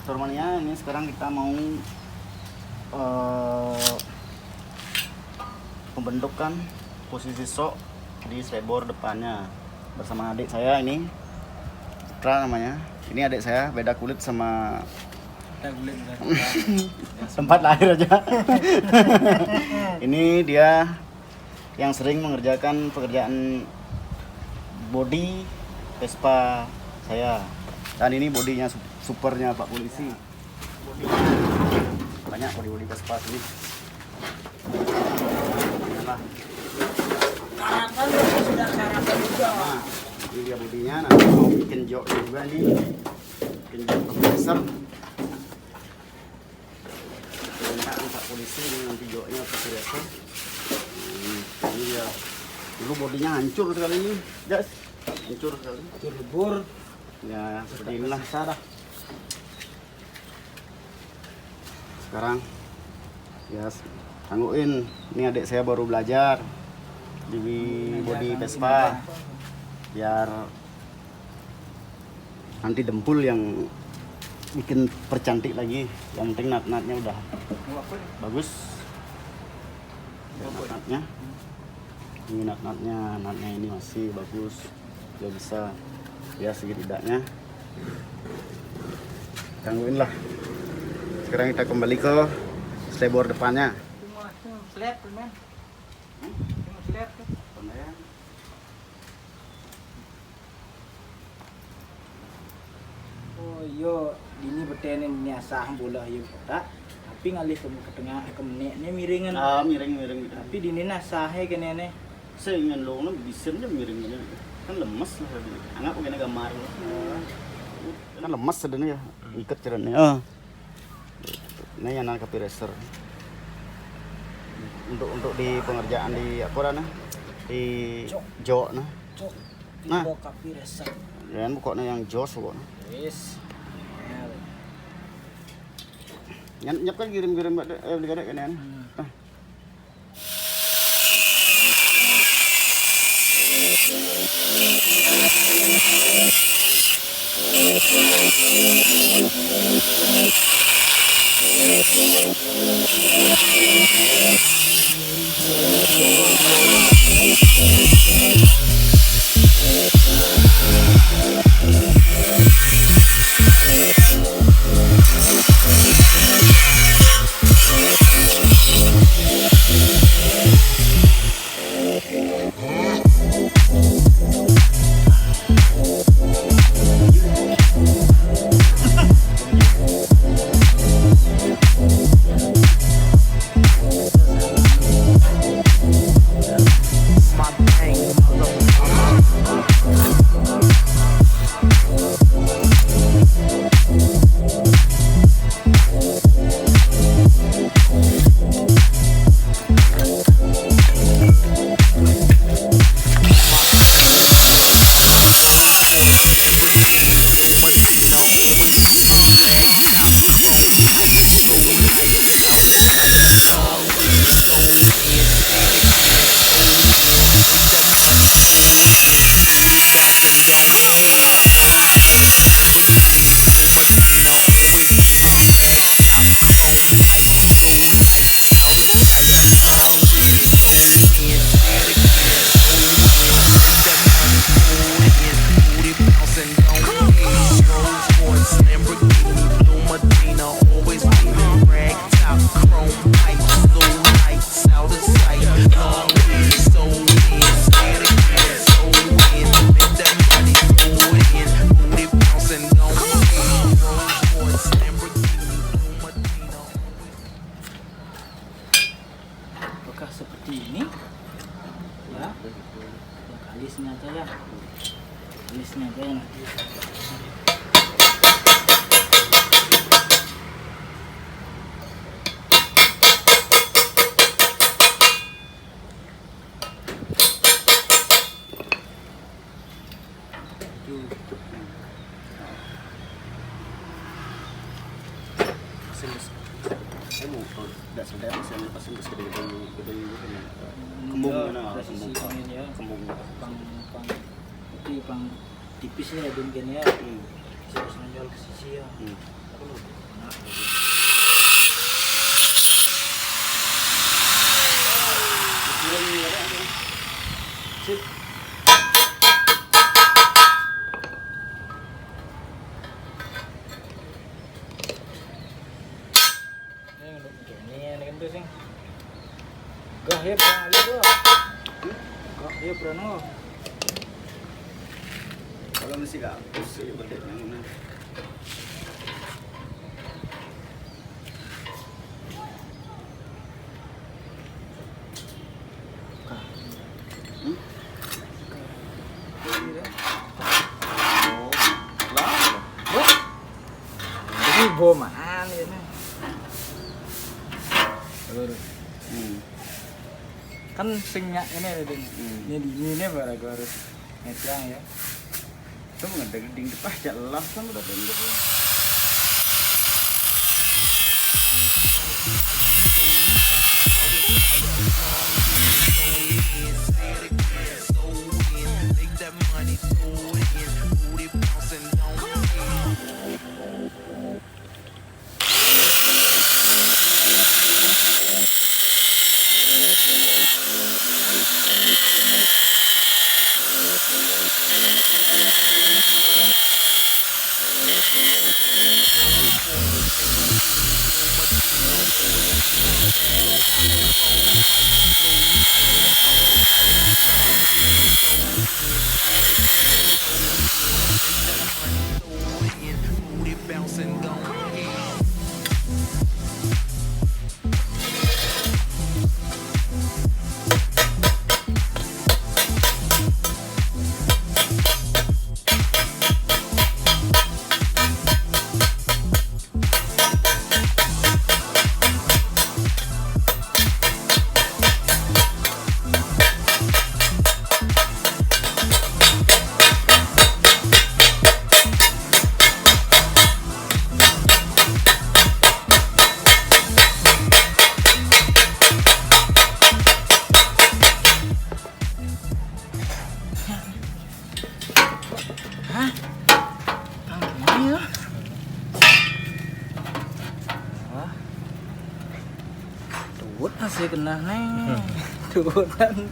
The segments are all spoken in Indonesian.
Turmania, ini sekarang kita mau membentukkan posisi sok di sparkboard depannya bersama adik saya ini, Cakram namanya. Ini adik saya, beda kulit sama tempat lahir aja. Ini dia yang sering mengerjakan pekerjaan body Vespa saya. Dan ini bodinya supernya Pak Polisi. Bodinya banyak, bodi Vespa sini. Nah, Karangan sudah karangan juga. nah, ini dia bodinya. Nanti mau bikin jok juga nih. Bikin jok compressor. Minta Pak Polisi ini nanti joknya compressor. Ini dia. Dulu bodinya hancur sekali ini, guys. Hancur sekali. Hancur lebur. Ya, seperti inilah. Sekarang ya tangguin. Ini adik saya baru belajar di bodi Vespa. Biar nanti dempul yang bikin percantik lagi. Yang penting nat-natnya udah bagus. Nat-natnya. Ini nat-natnya ini masih bagus. Dia bisa ya setidaknya tangguin lah. Sekarang kita kembali ke sparkboard depannya. Oh iya, ini beten ini asah bola ya kota. Tapi ngalih ke tengah ke menek ini miringan. Miring. Tapi di ini asahe kene ne. Seingan lo bisa aja miring ini. Kan lemes lah tadi. Anggap begini gambar lo. Kan lemes sebenarnya ya. Ikat ceritanya. Ini yang nangkap racer. Untuk di pengerjaan di apa nah? Di jok nah. Nah. Kopi resep. Dan pokoknya yang jos pokoknya. Wis. Nyap kan kirim beli kadek kan. Nah. Seperti ini ya, alisnya aja ya, alisnya aja ya nanti. Saya mau tidak sedap saya pasang gede-gede kembung mana kembung pang tipis ya dengkin ya. Saya harus menjual ke sisi ya. Sip. Ini kan tuh sing. Gah ya pernah lihat tuh. Gah ya pernah. Kalau masih gak hapus ya balik mana. Ini bomaan ini. Kan singnya ini ada ini di ini baru harus ngecang ya. Itu nggak ding depan jalan kan udah pendek. Tuh masih kena nih. Tuhan.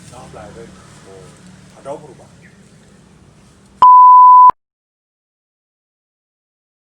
Nah, belajar. Oh, ada berubah.